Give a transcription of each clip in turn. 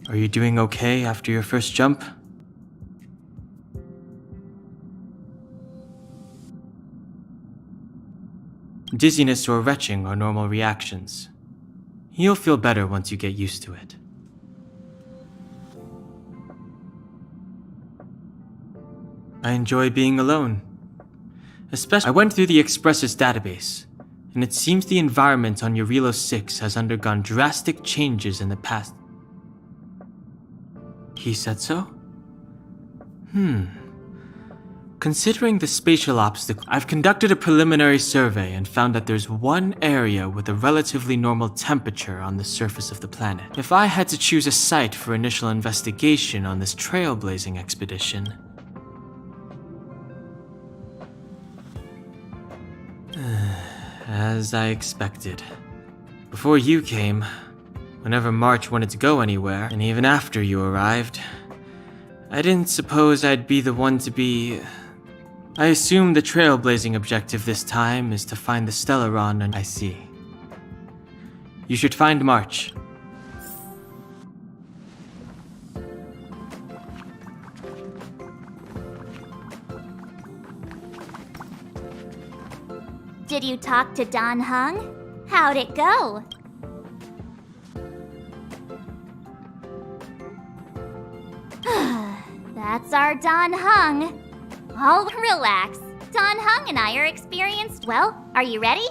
Are you doing okay after your first jump? Dizziness or retching are normal reactions. You'll feel better once you get used to it. I enjoy being alone. I went through the Expressus database, and it seems the environment on Eurilo 6 has undergone drastic changes in the past. He said so? Considering the spatial obstacle, I've conducted a preliminary survey and found that there's one area with a relatively normal temperature on the surface of the planet. If I had to choose a site for initial investigation on this trailblazing expedition, as I expected. Before you came, whenever March wanted to go anywhere, and even after you arrived, I didn't suppose I'd be the one to be... I assume the trailblazing objective this time is to find the Stellaron, and I see. You should find March. Did you talk to Don Hung? How'd it go? That's our Don Hung. Oh, relax. Don Hung and I are experienced. Well, are you ready?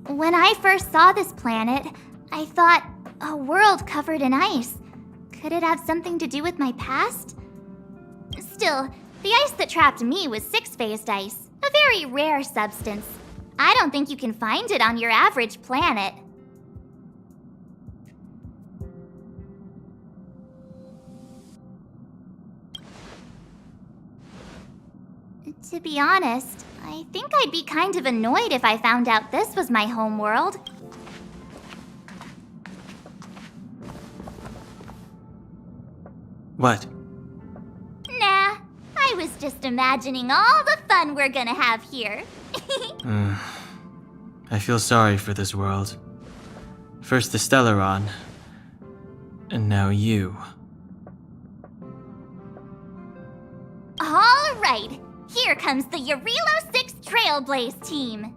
When I first saw this planet, I thought, a world covered in ice. Could it have something to do with my past? Still, the ice that trapped me was six-phased ice, a very rare substance. I don't think you can find it on your average planet. To be honest, I think I'd be kind of annoyed if I found out this was my home world. What? Nah, I was just imagining all the fun we're gonna have here. I feel sorry for this world. First the Stellaron, and now you. All right, here comes the Eurilo 6 Trailblaze team.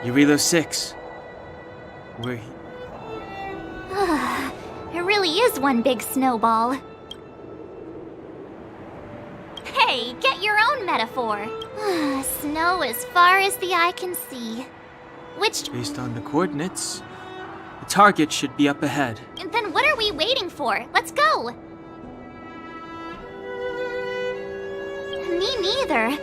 Eurilo 6. We're... It really is one big snowball. Hey, get your own metaphor. Snow as far as the eye can see. Based on the coordinates, the target should be up ahead. And then what are we waiting for? Let's go! Me neither.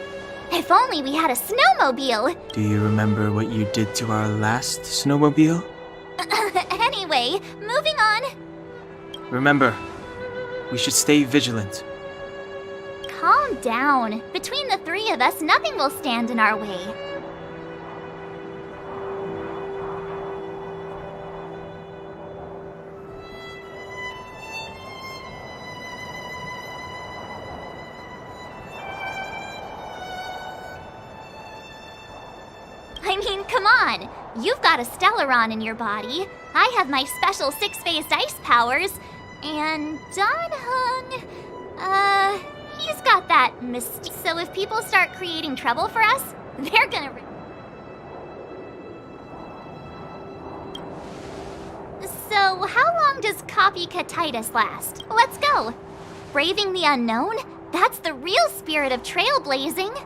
If only we had a snowmobile! Do you remember what you did to our last snowmobile? Anyway, moving on. Remember, we should stay vigilant. Calm down. Between the three of us, nothing will stand in our way. I mean, come on! You've got a Stellaron in your body. I have my special six-phased ice powers. And Don Hung, he's got that mystique. So if people start creating trouble for us, they're gonna... So how long does copycatitis last? Let's go! Braving the unknown? That's the real spirit of trailblazing!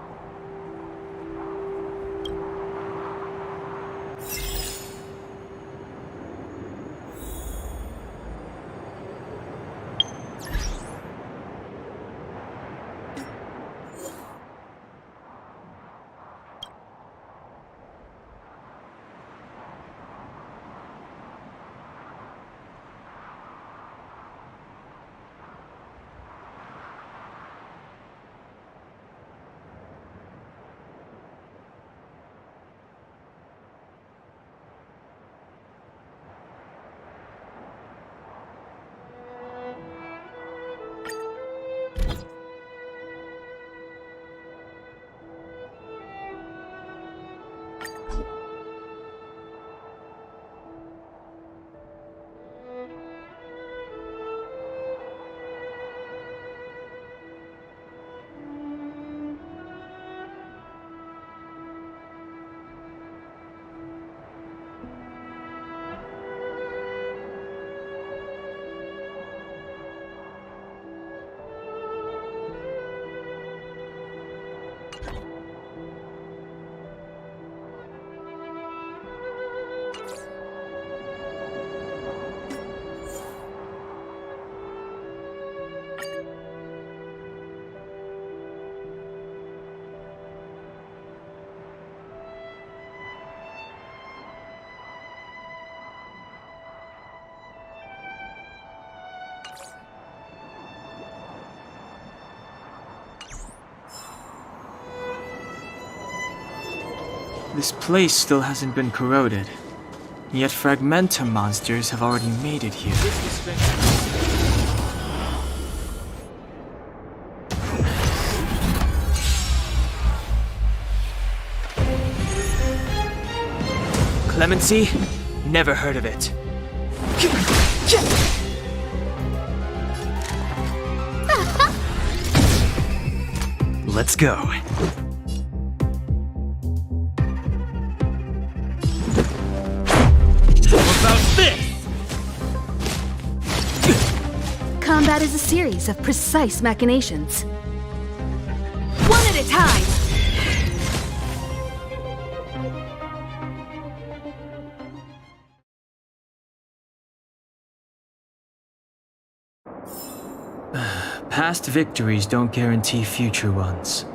This place still hasn't been corroded, yet fragmentum monsters have already made it here. Clemency? Never heard of it. Let's go. How about this? Combat is a series of precise machinations. One at a time! Past victories don't guarantee future ones.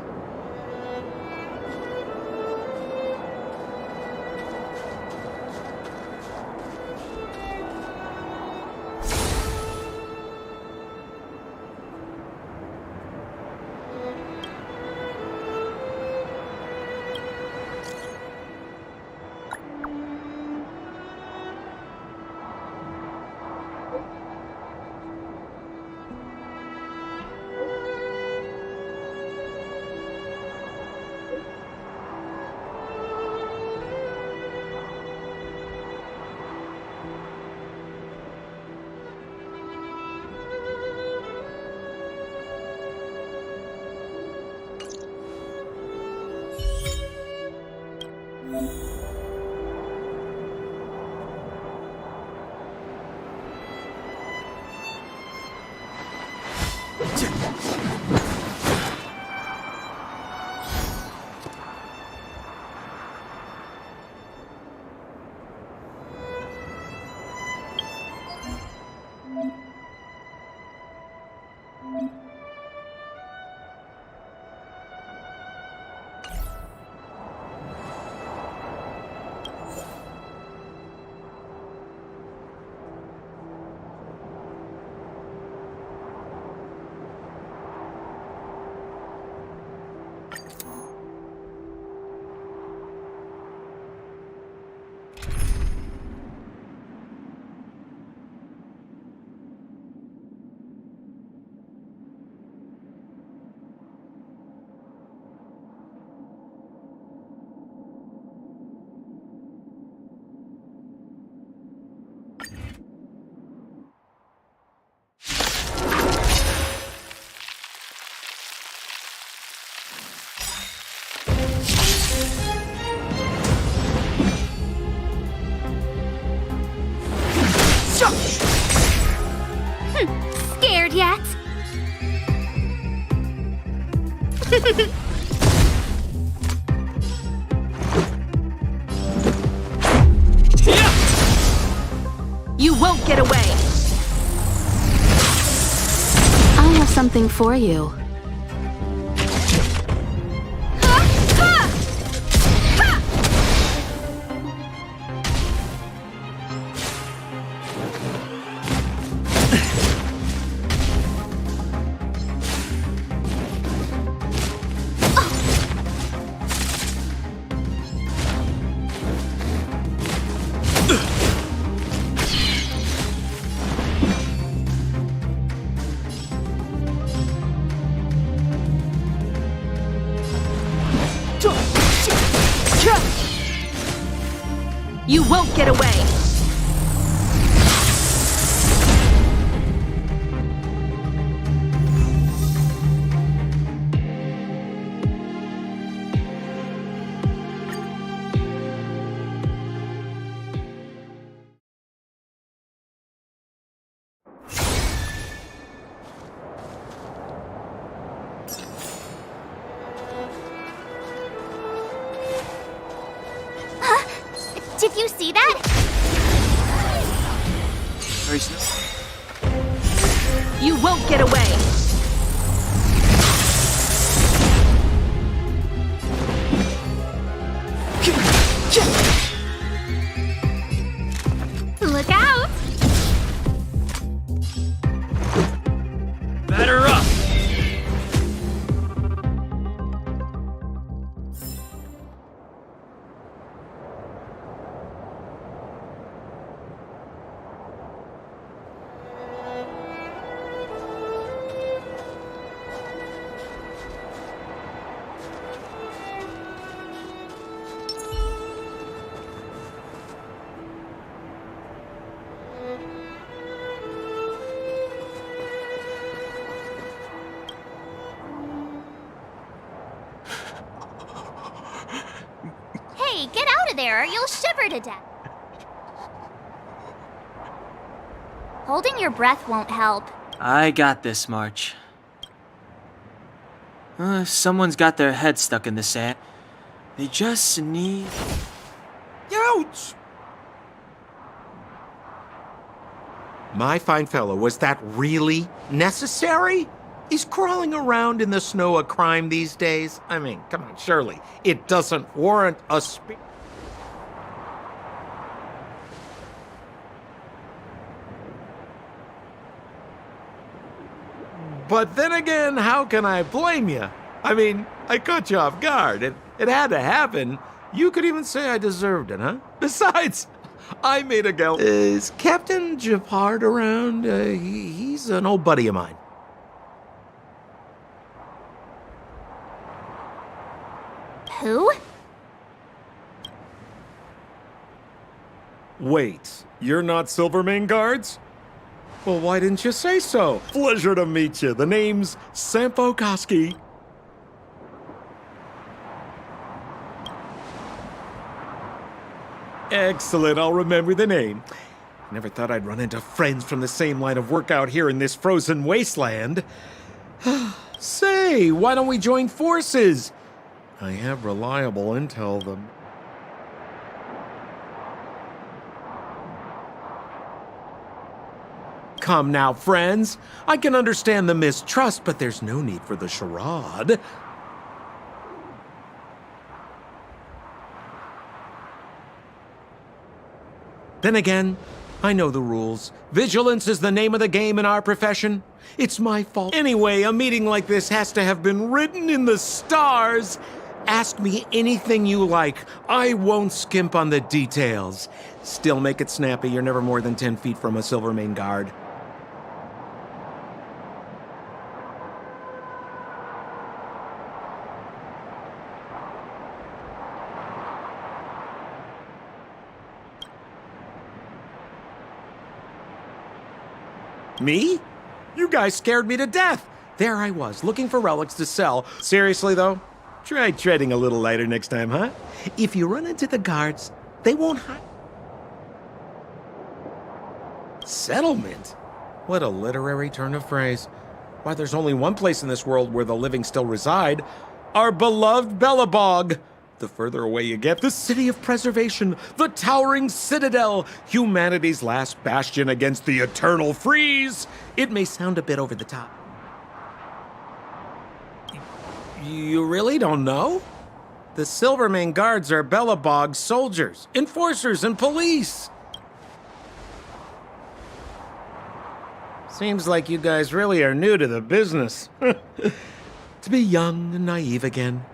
Scared yet? You won't get away! I have something for you. You won't get away! Did you see that? Very slow. You won't get away! Look out! Batter up! out of there or you'll shiver to death. Holding your breath won't help. I got this, March. Someone's got their head stuck in the sand. They just need... Ouch! My fine fellow, was that really necessary? Is crawling around in the snow a crime these days? I mean, come on, surely. It doesn't warrant a But then again, how can I blame you? I mean, I caught you off guard. It had to happen. You could even say I deserved it, huh? Besides, I made a gal. Is Captain Japard around? He's an old buddy of mine. Who? Wait, you're not Silvermane Guards? Well, why didn't you say so? Pleasure to meet you. The name's Sampo Koski. Excellent, I'll remember the name. Never thought I'd run into friends from the same line of work out here in this frozen wasteland. Say, why don't we join forces? I have reliable intel, Come now, friends. I can understand the mistrust, but there's no need for the charade. Then again, I know the rules. Vigilance is the name of the game in our profession. It's my fault. Anyway, a meeting like this has to have been written in the stars. Ask me anything you like. I won't skimp on the details. Still make it snappy. You're never more than 10 feet from a Silvermane Guard. Me? You guys scared me to death. There I was, looking for relics to sell. Seriously, though, try treading a little lighter next time, huh? If you run into the guards, they won't hide. Settlement? What a literary turn of phrase. Why, there's only one place in this world where the living still reside. Our beloved Bellabog. The further away you get, the city of preservation, the towering citadel, humanity's last bastion against the eternal freeze. It may sound a bit over the top. You really don't know? The Silvermane Guards are Bellabog's soldiers, enforcers, and police. Seems like you guys really are new to the business. To be young and naive again.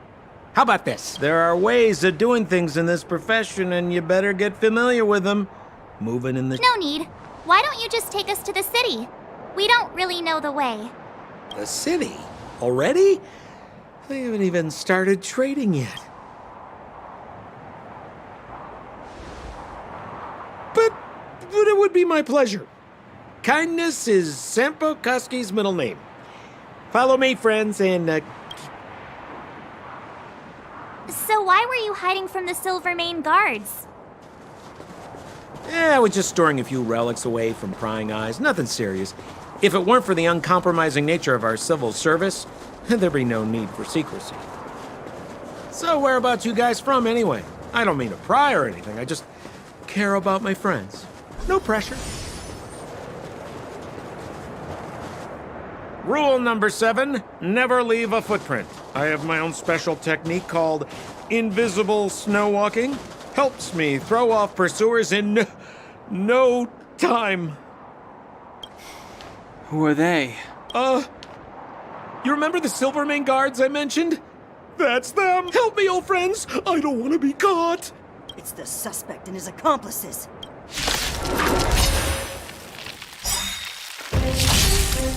How about this? There are ways of doing things in this profession, and you better get familiar with them. Moving in the... No need. Why don't you just take us to the city? We don't really know the way. The city? Already? They haven't even started trading yet. But it would be my pleasure. Kindness is Sampo Koski's middle name. Follow me, friends, and... So why were you hiding from the Silvermane Guards? I was just storing a few relics away from prying eyes. Nothing serious. If it weren't for the uncompromising nature of our civil service, there'd be no need for secrecy. So whereabouts you guys from, anyway? I don't mean to pry or anything. I just care about my friends. No pressure. Rule number 7, never leave a footprint. I have my own special technique called invisible snow walking. Helps me throw off pursuers in no time. Who are they? You remember the Silvermane Guards I mentioned? That's them! Help me, old friends! I don't want to be caught! It's the suspect and his accomplices.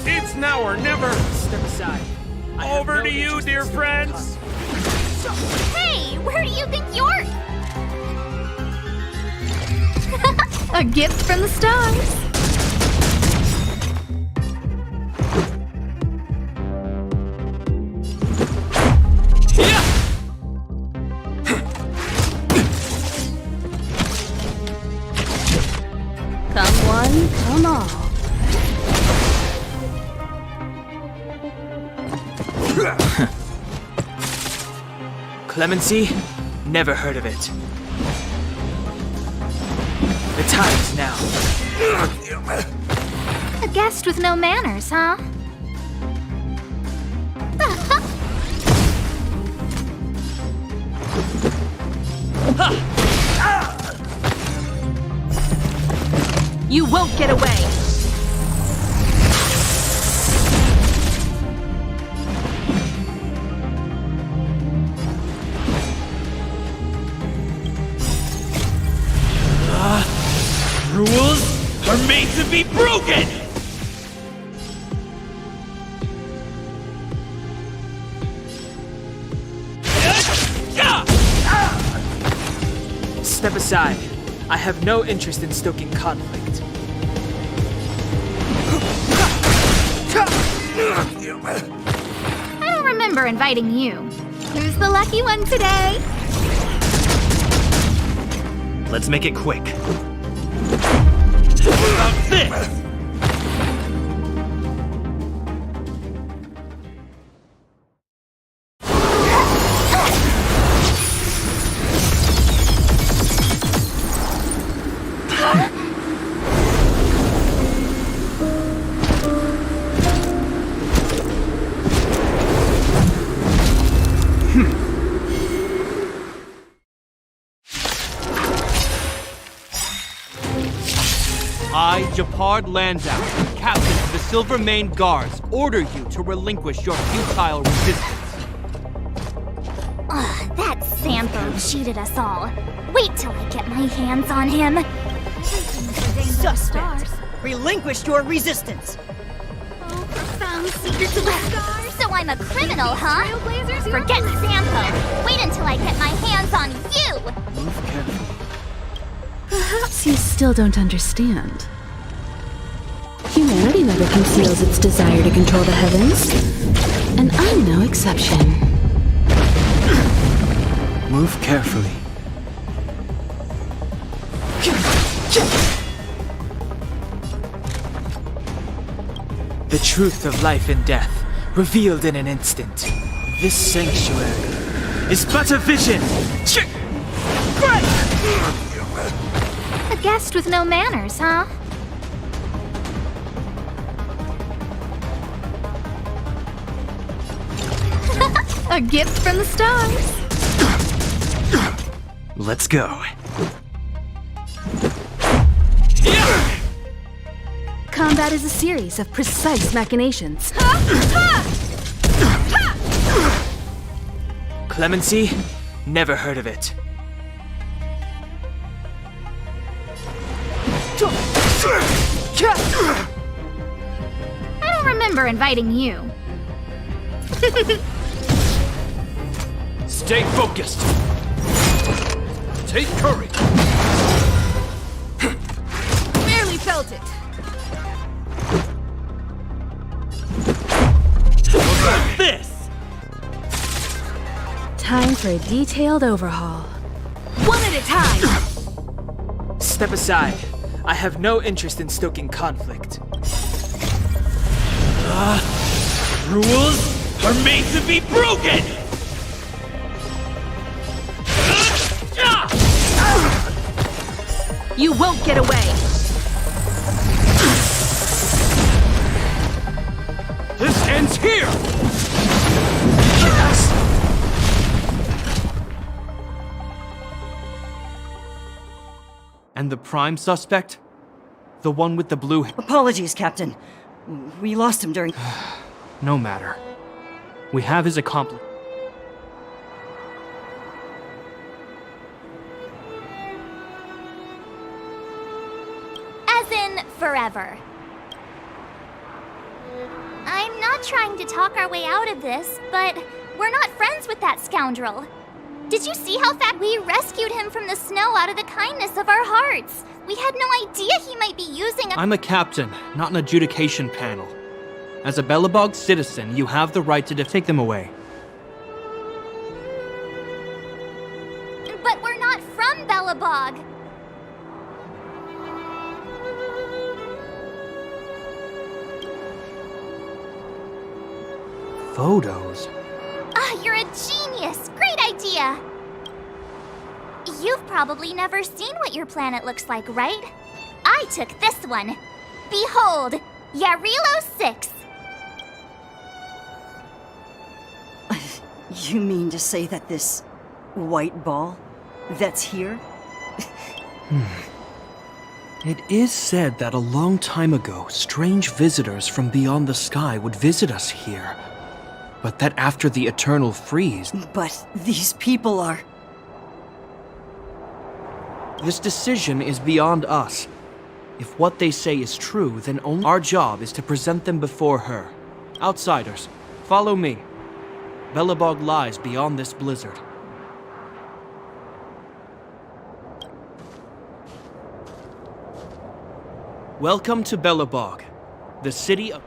It's now or never! Step aside. Over to you, dear friends! Hey, where do you think you're... A gift from the stars. Clemency? Never heard of it. The time is now. A guest with no manners, huh? You won't get away! Rules are made to be broken! Step aside. I have no interest in stoking conflict. I don't remember inviting you. Who's the lucky one today? Let's make it quick. How about this? I, Japard Landow, Captain of the Silver Mane Guards, order you to relinquish your futile resistance. Ugh, that Sampo cheated us all. Wait till I get my hands on him. Suspect! Relinquished your resistance! Oh, profound secrets of the stars. So I'm a criminal, huh? Forget Sampo. Wait until I get my hands on you. Move carefully. Perhaps you still don't understand. Humanity never conceals its desire to control the heavens, and I'm no exception. Move carefully. The truth of life and death, revealed in an instant. This sanctuary is but a vision! A guest with no manners, huh? A gift from the stars. Let's go. Combat is a series of precise machinations. Clemency? Never heard of it. I don't remember inviting you. Stay focused. Take courage. Barely felt it. This! Time for a detailed overhaul. One at a time! Step aside. I have no interest in stoking conflict. Rules are made to be broken! You won't get away! This ends here! Yes! And the prime suspect? The one with the blue hair? Apologies, Captain. We lost him during... No matter. We have his accomplice. As in, forever. I'm not trying to talk our way out of this, but we're not friends with that scoundrel. Did you see how fast we rescued him from the snow out of the kindness of our hearts? We had no idea he might be using a— I'm a captain, not an adjudication panel. As a Belobog citizen, you have the right to take them away. But we're not from Belobog. Photos? Ah, you're a genius! Great idea! idea! You've probably never seen what your planet looks like, right? I took this one. Behold, Yarilo 6. You mean to say that this white ball that's here? It is said that a long time ago, strange visitors from beyond the sky would visit us here. But that after the eternal freeze, But these people are... this decision is beyond us. If what they say is true, then only our job is to present them before her. Outsiders, follow me. Belobog lies beyond this blizzard. Welcome to Belobog, the city of...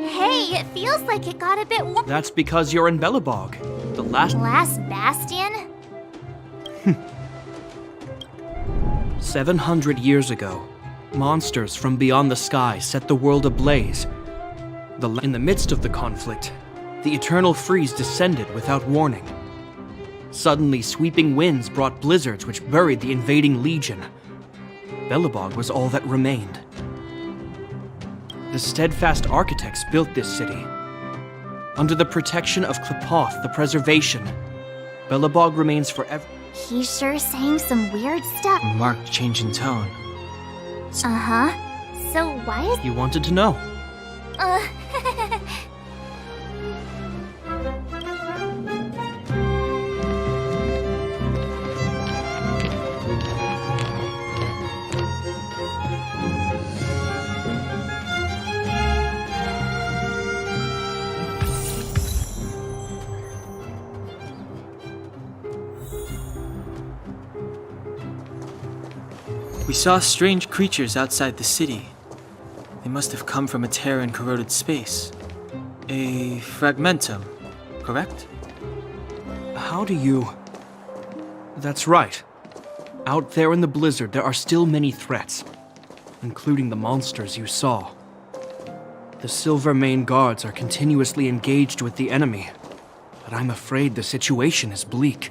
Hey, it feels like it got a bit warm. That's because you're in Belobog, the last... Last bastion? 700 years ago, monsters from beyond the sky set the world ablaze. In the midst of the conflict, the eternal freeze descended without warning. Suddenly, sweeping winds brought blizzards which buried the invading legion. Belobog was all that remained. The steadfast architects built this city. Under the protection of Klepoth, the preservation, Belobog remains forever. He's sure saying some weird stuff. Marked change in tone. Uh-huh. So why is... You wanted to know. We saw strange creatures outside the city. They must have come from a Terran-corroded space. A fragmentum, correct? How do you... That's right. Out there in the blizzard, there are still many threats, including the monsters you saw. The Silvermane guards are continuously engaged with the enemy, but I'm afraid the situation is bleak.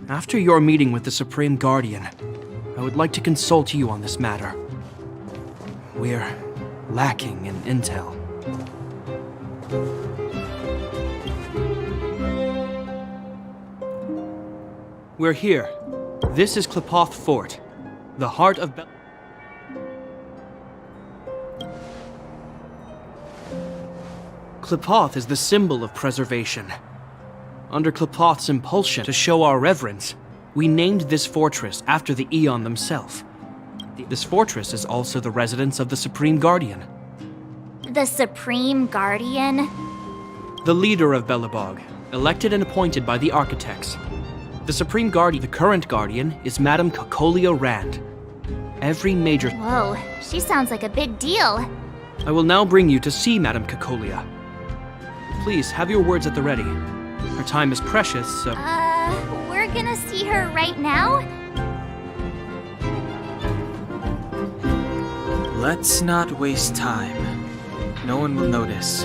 After your meeting with the Supreme Guardian, I would like to consult you on this matter. We're lacking in intel. We're here. This is Klepoth Fort, the heart of Klepoth is the symbol of preservation. Under Klepoth's impulsion to show our reverence, we named this fortress after the Eon themselves. This fortress is also the residence of the Supreme Guardian. The Supreme Guardian? The leader of Belobog, elected and appointed by the architects. The Supreme Guardian, the current Guardian, is Madame Cocolia Rand. Every major... Whoa, she sounds like a big deal. I will now bring you to see Madame Cocolia. Please, have your words at the ready. Her time is precious, so... We're gonna see her right now? Let's not waste time. No one will notice.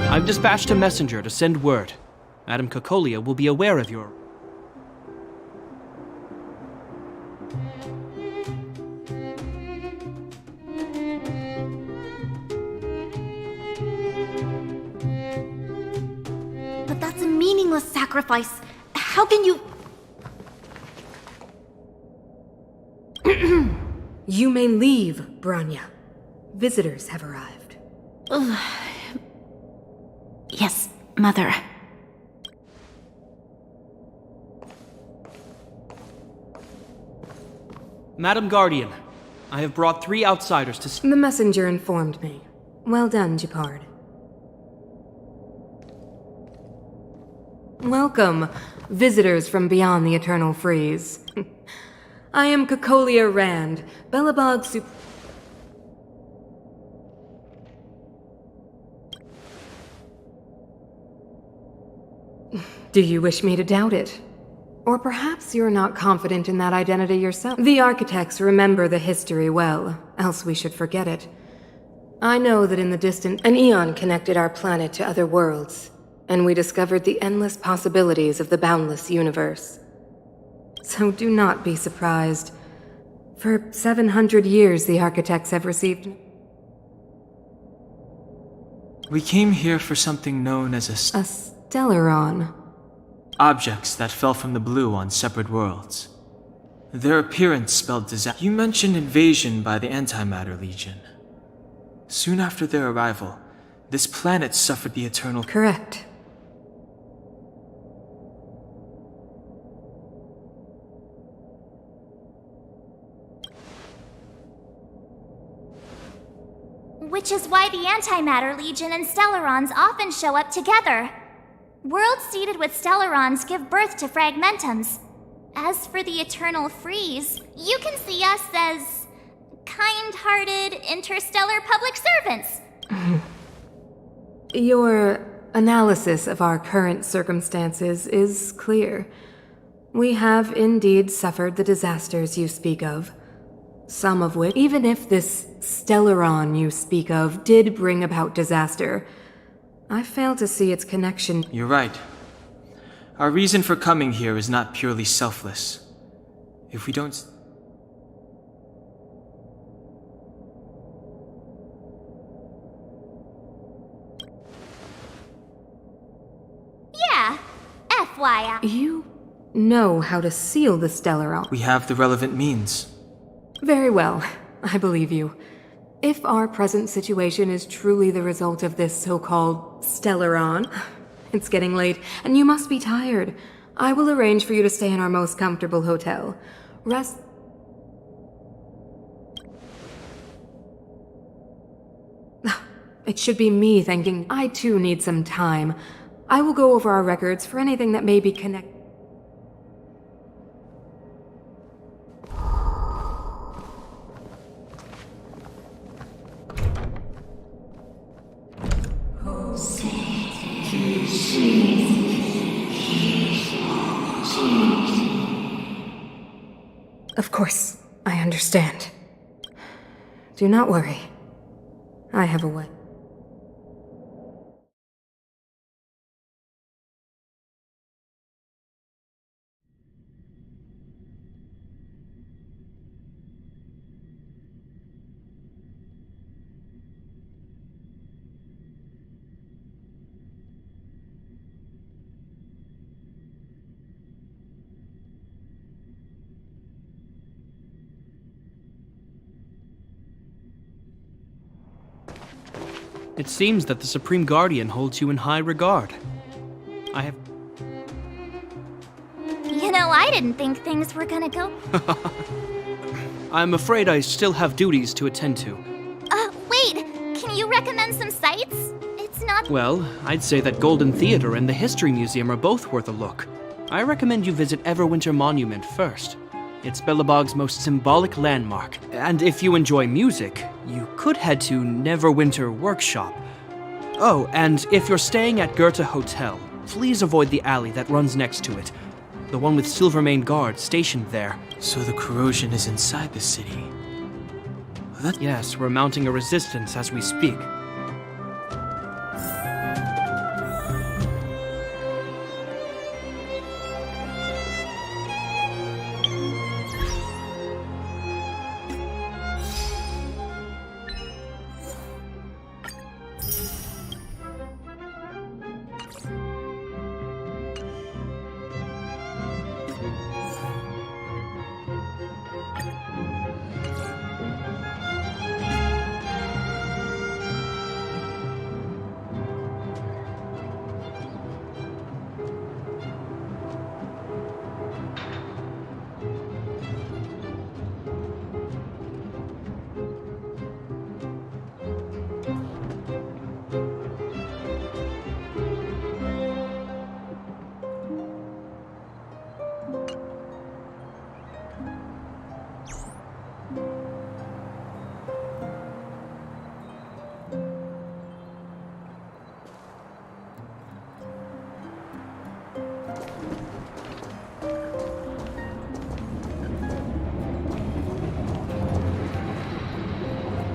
I've dispatched a messenger to send word. Madame Cocolia will be aware of your... But that's a meaningless sacrifice. How can you... You may leave, Branya. Visitors have arrived. Yes, Mother. Madame Guardian, I have brought 3 outsiders to... The messenger informed me. Well done, Gepard. Welcome, visitors from beyond the Eternal Freeze. I am Cocolia Rand, Belobog Do you wish me to doubt it? Or perhaps you're not confident in that identity yourself. The architects remember the history well, else we should forget it. I know that in the distant, an eon connected our planet to other worlds, and we discovered the endless possibilities of the boundless universe. So do not be surprised. For 700 years, the architects have received... We came here for something known as a Stellaron. Objects that fell from the blue on separate worlds. Their appearance spelled disaster. You mentioned invasion by the Antimatter Legion. Soon after their arrival, this planet suffered the eternal... Correct. Which is why the Antimatter Legion and Stellarons often show up together. Worlds seeded with Stellarons give birth to Fragmentums. As for the Eternal Freeze, you can see us as kind-hearted interstellar public servants. Your analysis of our current circumstances is clear. We have indeed suffered the disasters you speak of. Some of which, even if this Stellaron you speak of did bring about disaster, I fail to see its connection. You're right. Our reason for coming here is not purely selfless. If we don't... Yeah, FYI. You know how to seal the Stellaron. We have the relevant means. Very well, I believe you. If our present situation is truly the result of this so-called Stellaron, it's getting late, and you must be tired. I will arrange for you to stay in our most comfortable hotel. Rest... It should be me thanking. I too need some time. I will go over our records for anything that may be connected. Of course, I understand. Do not worry. I have a way. It seems that the Supreme Guardian holds you in high regard. You know, I didn't think things were gonna go... I'm afraid I still have duties to attend to. Wait! Can you recommend some sites? It's not... Well, I'd say that Golden Theater and the History Museum are both worth a look. I recommend you visit Everwinter Monument first. It's Belobog's most symbolic landmark. And if you enjoy music, you could head to Neverwinter Workshop. Oh, and if you're staying at Goethe Hotel, please avoid the alley that runs next to it. The one with Silvermane guards stationed there. So the corrosion is inside the city. Yes, we're mounting a resistance as we speak.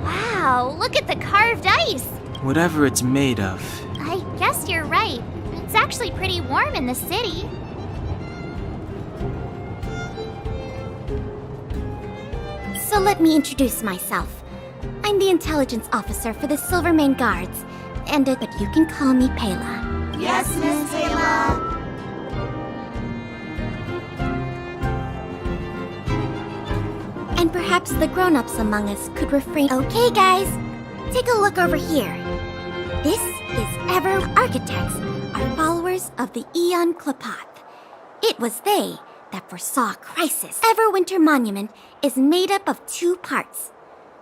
Wow, look at the carved ice! Whatever it's made of. I guess you're right. It's actually pretty warm in the city. So let me introduce myself. I'm the intelligence officer for the Silvermane Guards, but you can call me Pela. Yes, Miss Taylor. And perhaps the grown-ups among us could refrain. Okay, guys, take a look over here. This is Ever Architects, are followers of the Aeon Klapath. It was they that foresaw a crisis. Everwinter Monument is made up of two parts.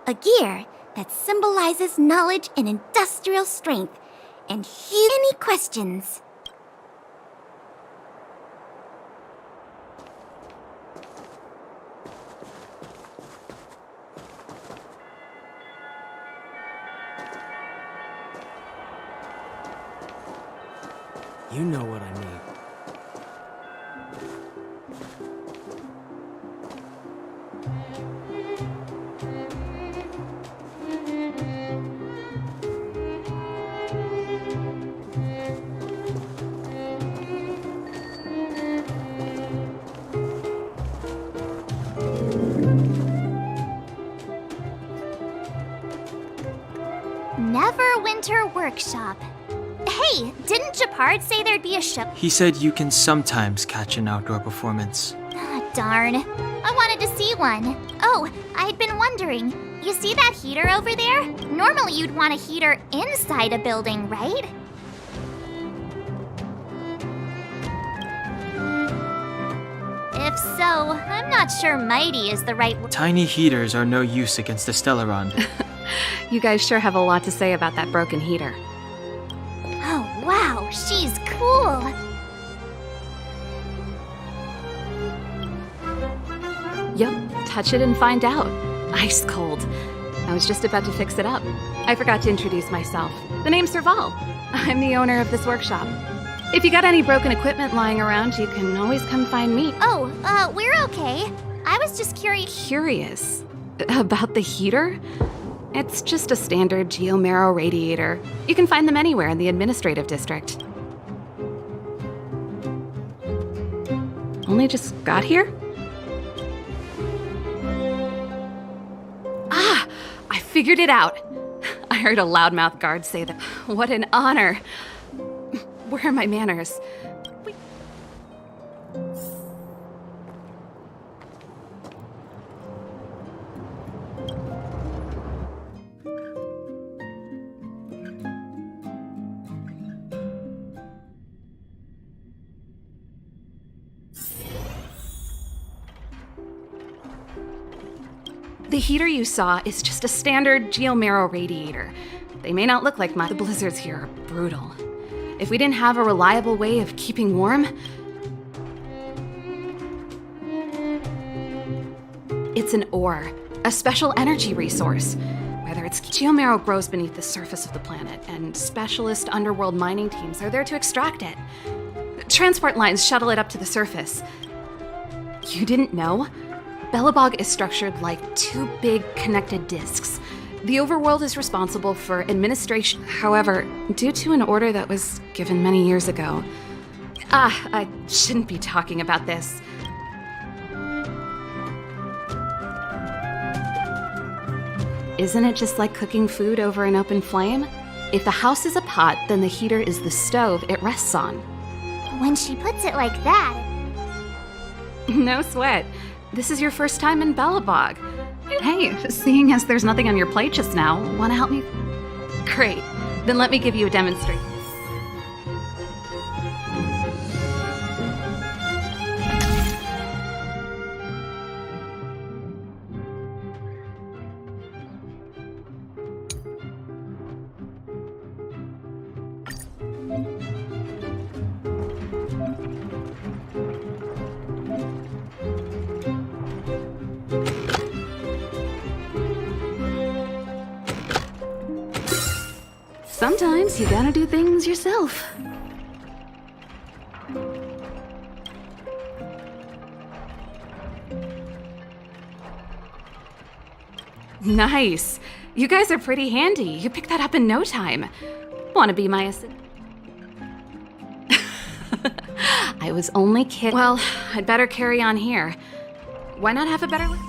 A gear that symbolizes knowledge and industrial strength, and any questions? You know what I mean. Neverwinter Workshop. Hey, didn't Japard say there'd be a show? He said you can sometimes catch an outdoor performance. Ah, darn. I wanted to see one. Oh, I'd been wondering. You see that heater over there? Normally you'd want a heater inside a building, right? If so, I'm not sure mighty is the right word. Tiny heaters are no use against the Stellaron. You guys sure have a lot to say about that broken heater. Oh, wow, she's cool. Yep, touch it and find out. Ice cold. I was just about to fix it up. I forgot to introduce myself. The name's Serval. I'm the owner of this workshop. If you got any broken equipment lying around, you can always come find me. Oh, we're okay. I was just curious. Curious? About the heater? It's just a standard geomarrow radiator. You can find them anywhere in the administrative district. Only just got here? Ah! I figured it out! I heard a loudmouth guard say that. What an honor! Where are my manners? The heater you saw is just a standard geomarrow radiator. They may not look like much. The blizzards here are brutal. If we didn't have a reliable way of keeping warm... It's an ore, a special energy resource. Whether it's geomarrow grows beneath the surface of the planet, and specialist underworld mining teams are there to extract it. Transport lines shuttle it up to the surface. You didn't know? Belobog is structured like two big connected disks. The overworld is responsible for administration. However, due to an order that was given many years ago... I shouldn't be talking about this. Isn't it just like cooking food over an open flame? If the house is a pot, then the heater is the stove it rests on. When she puts it like that... No sweat. This is your first time in Belobog. Hey, seeing as there's nothing on your plate just now, wanna help me? Great. Then let me give you a demonstration. Sometimes you gotta do things yourself. Nice. You guys are pretty handy. You picked that up in no time. Wanna be my assistant? I was only kidding. Well, I'd better carry on here. Why not have a better look?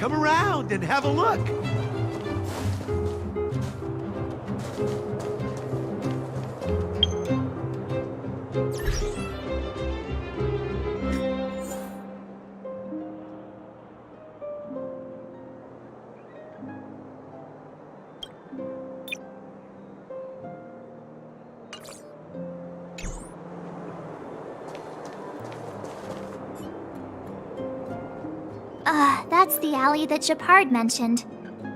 Come around and have a look. That's the alley that Japard mentioned.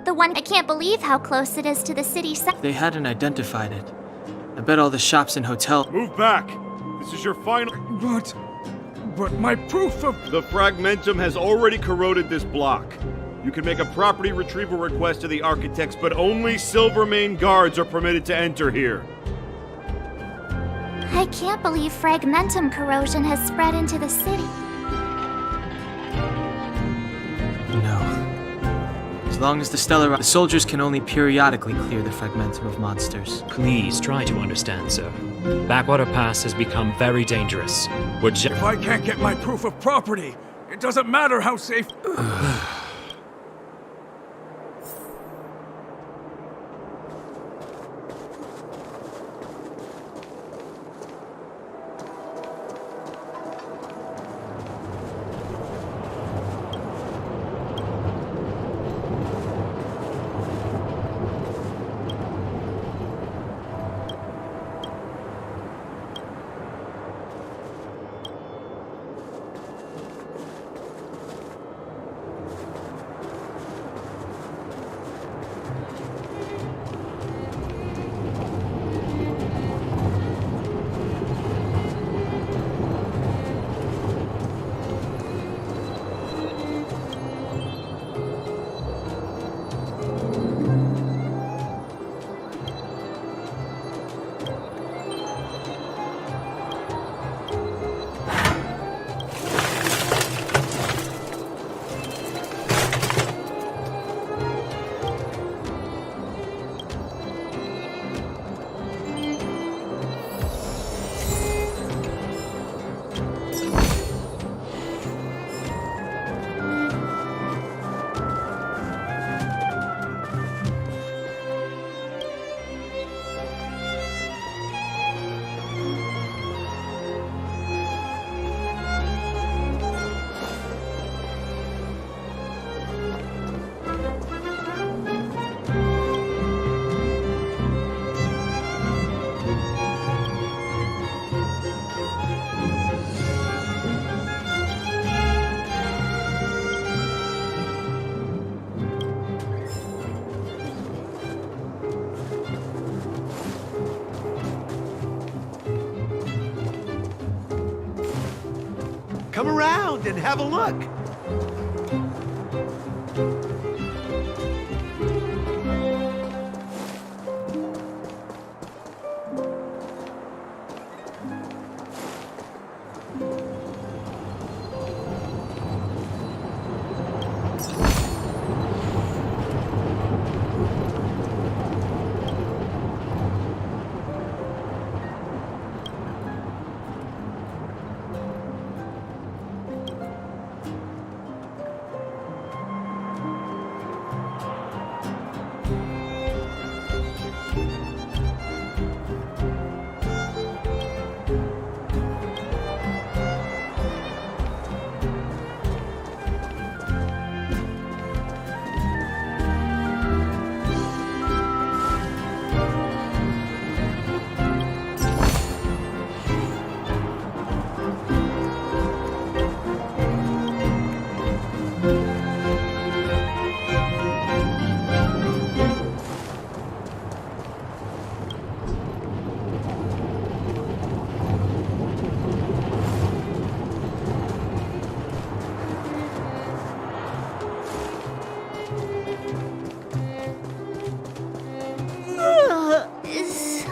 The one I can't believe how close it is to the city center. They hadn't identified it. I bet all the shops and hotels. Move back! This is your final. But my proof of... The fragmentum has already corroded this block. You can make a property retrieval request to the architects, but only Silvermane guards are permitted to enter here. I can't believe fragmentum corrosion has spread into the city. No. As long as the stellar... The soldiers can only periodically clear the fragmentum of monsters. Please try to understand, sir. Backwater Pass has become very dangerous. If I can't get my proof of property, it doesn't matter how safe... Come around and have a look.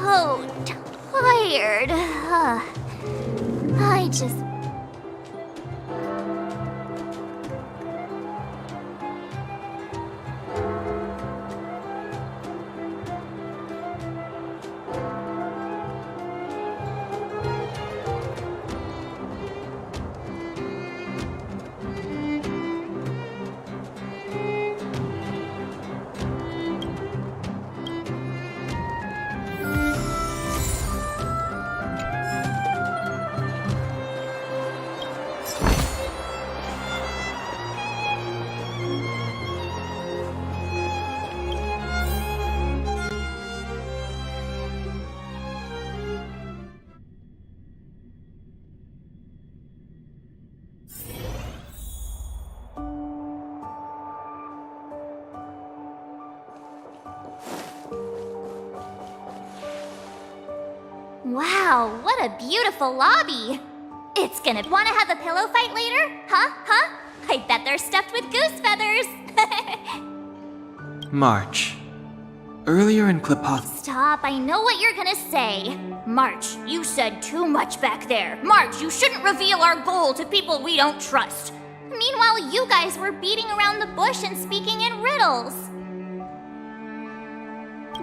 So tired. I just... Wow, what a beautiful lobby. It's gonna wanna have a pillow fight later? Huh? I bet they're stuffed with goose feathers. March. Earlier in Klipoth. Stop, I know what you're gonna say. March, you said too much back there. March, you shouldn't reveal our goal to people we don't trust. Meanwhile, you guys were beating around the bush and speaking in riddles.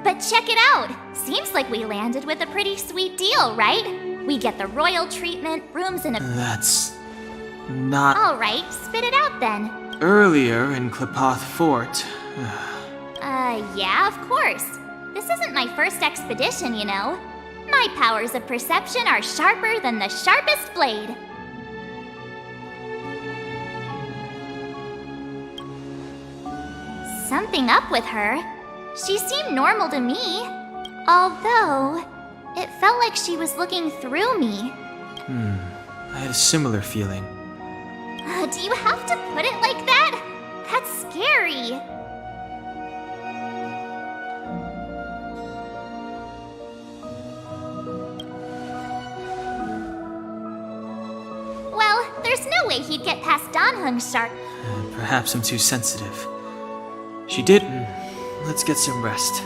But check it out. Seems like we landed with a pretty sweet deal, right? We get the royal treatment, rooms in a... That's... not... Alright, spit it out then. Earlier in Klipoth Fort... Yeah, of course. This isn't my first expedition, you know. My powers of perception are sharper than the sharpest blade. Something up with her. She seemed normal to me. Although, it felt like she was looking through me. I had a similar feeling. Do you have to put it like that? That's scary. Well, there's no way he'd get past Danhung's sharp. Perhaps I'm too sensitive. She did. Let's get some rest.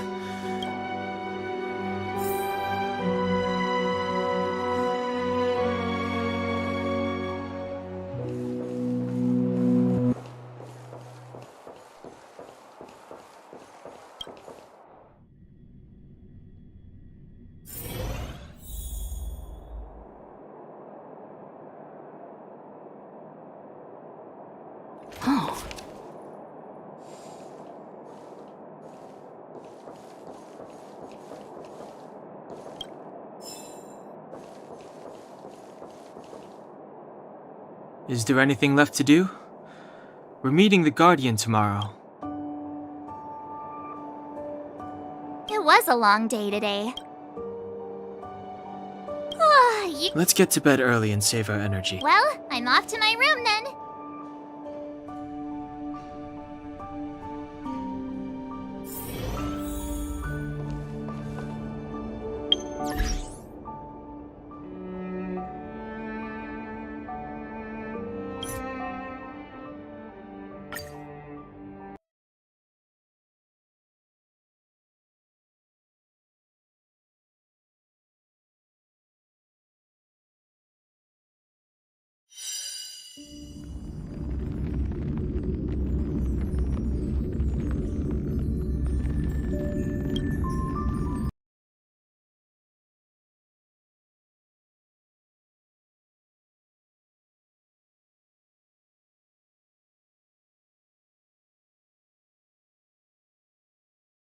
Oh. Is there anything left to do? We're meeting the Guardian tomorrow. It was a long day today. Let's get to bed early and save our energy. Well, I'm off to my room then.